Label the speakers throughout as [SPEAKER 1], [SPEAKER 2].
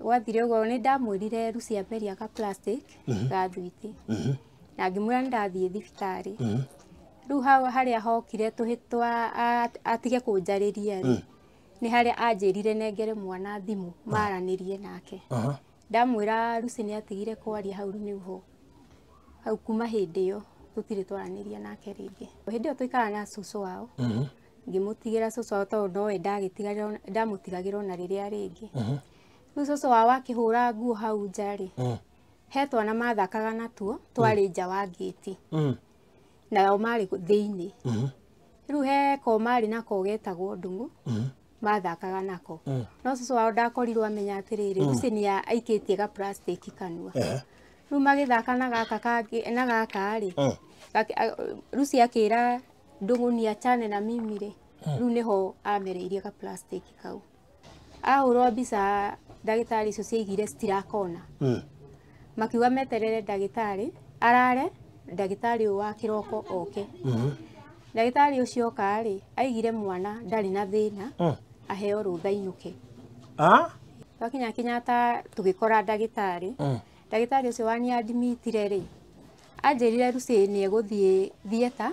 [SPEAKER 1] Wathire ugo ni ndamwirire Lucia Beria ka plastic ga thwiti. Na ngimwira ndathie thibitari. Riu haria hokire tuhitwa atige kunjariria ri. Ni haria anjirire nengere mwana thimu maranirie nake. Ndamwira Lucy ni atigire kwaria hau niho. Hau kuma hindi yo tutire twaraniria nake ringi. Hindi yo tuikara na cucu wao. Ngimutigira cucu wao tondu nowe ndamutigagira na riria ringi. Riu cucu wao akihura nguo hau njari. He twana mathakaga natuo twari nja wa gate. Na o mari thiini. Riu he ko mari nako getagwo ndungu. Mathakaga nako. No cucu wao ndakorirwo amenya atiriri Lucy ni aikitie ga plastic kanua. Riu magithaka na gaka kangi na gaka ri. Lucy akira ndungu ni achane na mimi ri. Riu niho ameriirie ga plastic kau. Ahurwo mbica ndagitari icio ciaigire citirakona. Makiuga meterere ndagitari arare ndagitari wa kiroko oke. Ndagitari ucio kari aigire mwana ndari na thina aheo rutha inuke. Twakinya Kenyatta tugikora ndagitari. Ndagitari ucio wani admitire ri. Anjirire Lucy ni eguthie theater.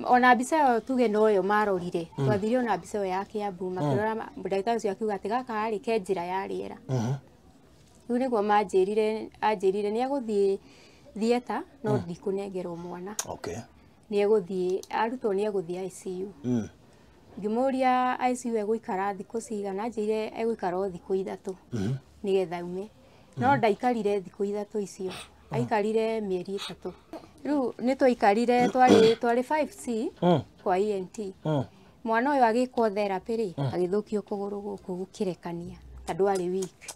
[SPEAKER 1] Ona mbica yo tuge noyo marorire. Twathire ona mbica yo ya Kiambu makirora ndagitari ucio akiuga ati gaka ari ke njira ya riera. Riu niguo anjirire ni eguthie theater no ndikunengerwo mwana. Ni eguthie arutwo ni eguthie ICU. Ngimuria ICU eguikara thiku cigana anjire eguikara thiku 3 nigetha ume. No ndaikarire thiku 3 icio. Aikarire mieri 3. Riu ni twaikarire twari 5C kwa ENT. Mwana uyu agikwo therapy ri agithukio kuguru guku gukirekania tondu ari weak.